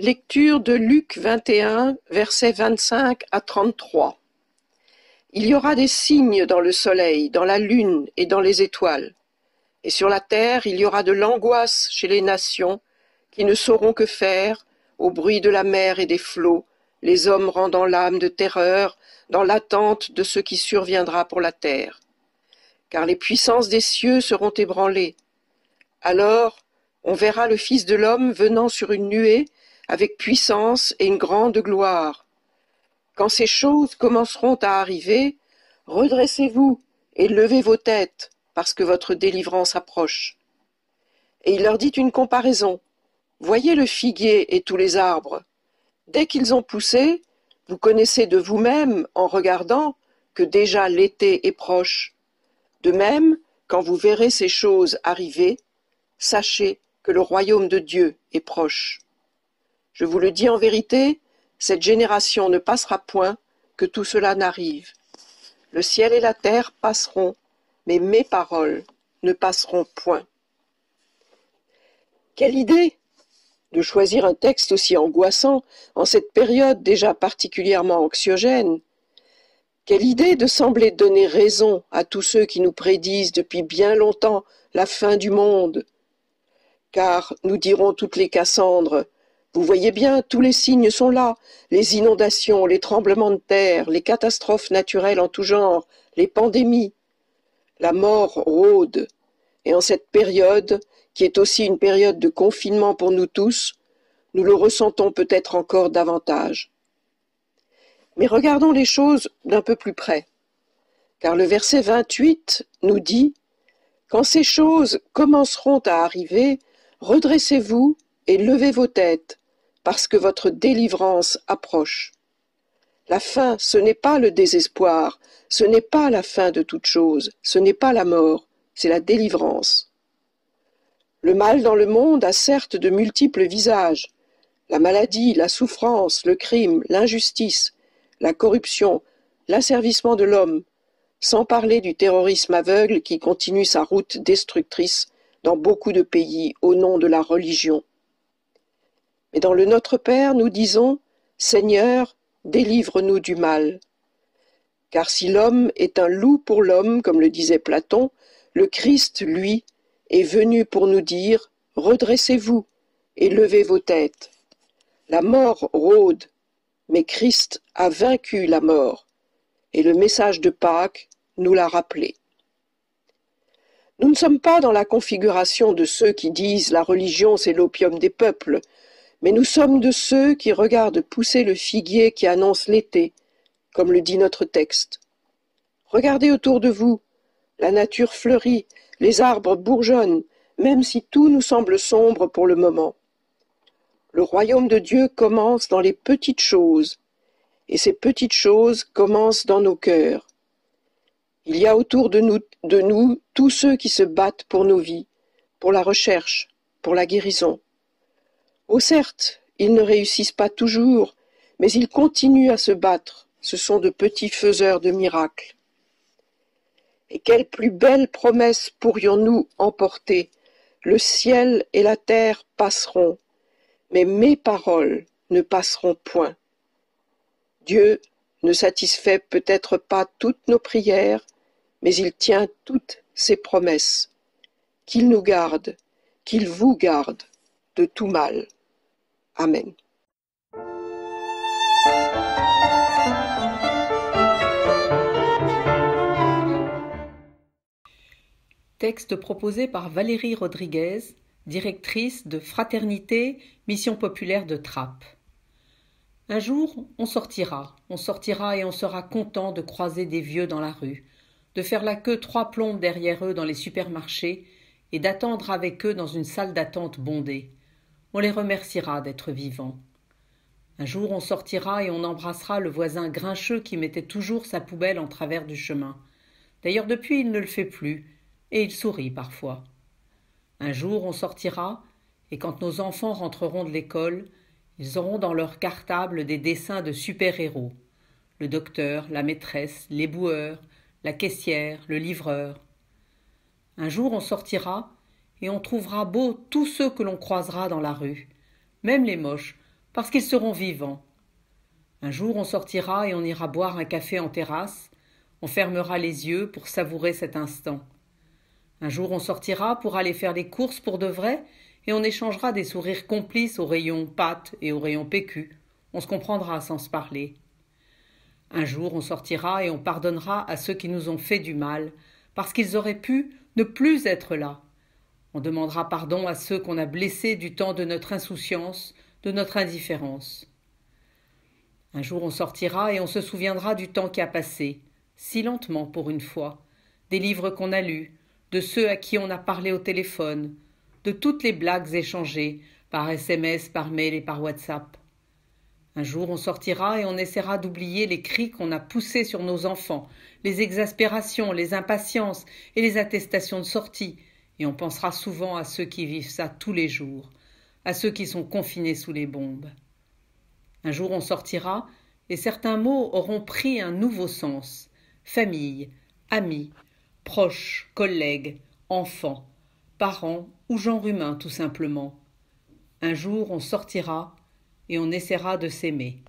Lecture de Luc 21, versets 25 à 33. Il y aura des signes dans le soleil, dans la lune et dans les étoiles. Et sur la terre, il y aura de l'angoisse chez les nations qui ne sauront que faire, au bruit de la mer et des flots, les hommes rendant l'âme de terreur dans l'attente de ce qui surviendra pour la terre. Car les puissances des cieux seront ébranlées. Alors, on verra le Fils de l'homme venant sur une nuée avec puissance et une grande gloire. Quand ces choses commenceront à arriver, redressez-vous et levez vos têtes, parce que votre délivrance approche. Et il leur dit une comparaison. Voyez le figuier et tous les arbres. Dès qu'ils ont poussé, vous connaissez de vous-même, en regardant, que déjà l'été est proche. De même, quand vous verrez ces choses arriver, sachez que le royaume de Dieu est proche. Je vous le dis en vérité, cette génération ne passera point que tout cela n'arrive. Le ciel et la terre passeront, mais mes paroles ne passeront point. Quelle idée de choisir un texte aussi angoissant en cette période déjà particulièrement anxiogène. Quelle idée de sembler donner raison à tous ceux qui nous prédisent depuis bien longtemps la fin du monde. Car, nous diront toutes les Cassandres, vous voyez bien, tous les signes sont là, les inondations, les tremblements de terre, les catastrophes naturelles en tout genre, les pandémies. La mort rôde, et en cette période, qui est aussi une période de confinement pour nous tous, nous le ressentons peut-être encore davantage. Mais regardons les choses d'un peu plus près, car le verset 28 nous dit « Quand ces choses commenceront à arriver, redressez-vous et levez vos têtes, parce que votre délivrance approche. » La fin, ce n'est pas le désespoir, ce n'est pas la fin de toute chose, ce n'est pas la mort, c'est la délivrance. Le mal dans le monde a certes de multiples visages, la maladie, la souffrance, le crime, l'injustice, la corruption, l'asservissement de l'homme, sans parler du terrorisme aveugle qui continue sa route destructrice dans beaucoup de pays au nom de la religion. Mais dans le Notre Père, nous disons « Seigneur, délivre-nous du mal ». Car si l'homme est un loup pour l'homme, comme le disait Platon, le Christ, lui, est venu pour nous dire « Redressez-vous et levez vos têtes ». La mort rôde, mais Christ a vaincu la mort, et le message de Pâques nous l'a rappelé. Nous ne sommes pas dans la configuration de ceux qui disent « la religion c'est l'opium des peuples », mais nous sommes de ceux qui regardent pousser le figuier qui annonce l'été, comme le dit notre texte. Regardez autour de vous, la nature fleurit, les arbres bourgeonnent, même si tout nous semble sombre pour le moment. Le royaume de Dieu commence dans les petites choses, et ces petites choses commencent dans nos cœurs. Il y a autour de nous tous ceux qui se battent pour nos vies, pour la recherche, pour la guérison. Oh certes, ils ne réussissent pas toujours, mais ils continuent à se battre. Ce sont de petits faiseurs de miracles. Et quelle plus belle promesse pourrions-nous emporter? Le ciel et la terre passeront, mais mes paroles ne passeront point. Dieu ne satisfait peut-être pas toutes nos prières, mais il tient toutes ses promesses. Qu'il nous garde, qu'il vous garde de tout mal. Amen. Texte proposé par Valérie Rodriguez, directrice de Fraternité, Mission populaire de Trappes. Un jour, on sortira et on sera content de croiser des vieux dans la rue, de faire la queue 3 plombes derrière eux dans les supermarchés et d'attendre avec eux dans une salle d'attente bondée. On les remerciera d'être vivants. Un jour, on sortira et on embrassera le voisin grincheux qui mettait toujours sa poubelle en travers du chemin. D'ailleurs, depuis, il ne le fait plus, et il sourit parfois. Un jour, on sortira, et quand nos enfants rentreront de l'école, ils auront dans leur cartable des dessins de super-héros. Le docteur, la maîtresse, l'éboueur, la caissière, le livreur. Un jour, on sortira, et on trouvera beaux tous ceux que l'on croisera dans la rue, même les moches, parce qu'ils seront vivants. Un jour on sortira et on ira boire un café en terrasse, on fermera les yeux pour savourer cet instant. Un jour on sortira pour aller faire des courses pour de vrai et on échangera des sourires complices au rayon pâtes et au rayon PQ. On se comprendra sans se parler. Un jour on sortira et on pardonnera à ceux qui nous ont fait du mal, parce qu'ils auraient pu ne plus être là. On demandera pardon à ceux qu'on a blessés du temps de notre insouciance, de notre indifférence. Un jour on sortira et on se souviendra du temps qui a passé, si lentement pour une fois, des livres qu'on a lus, de ceux à qui on a parlé au téléphone, de toutes les blagues échangées par SMS, par mail et par WhatsApp. Un jour on sortira et on essaiera d'oublier les cris qu'on a poussés sur nos enfants, les exaspérations, les impatiences et les attestations de sortie, et on pensera souvent à ceux qui vivent ça tous les jours, à ceux qui sont confinés sous les bombes. Un jour on sortira et certains mots auront pris un nouveau sens. Famille, amis, proches, collègues, enfants, parents ou genre humain tout simplement. Un jour on sortira et on essaiera de s'aimer.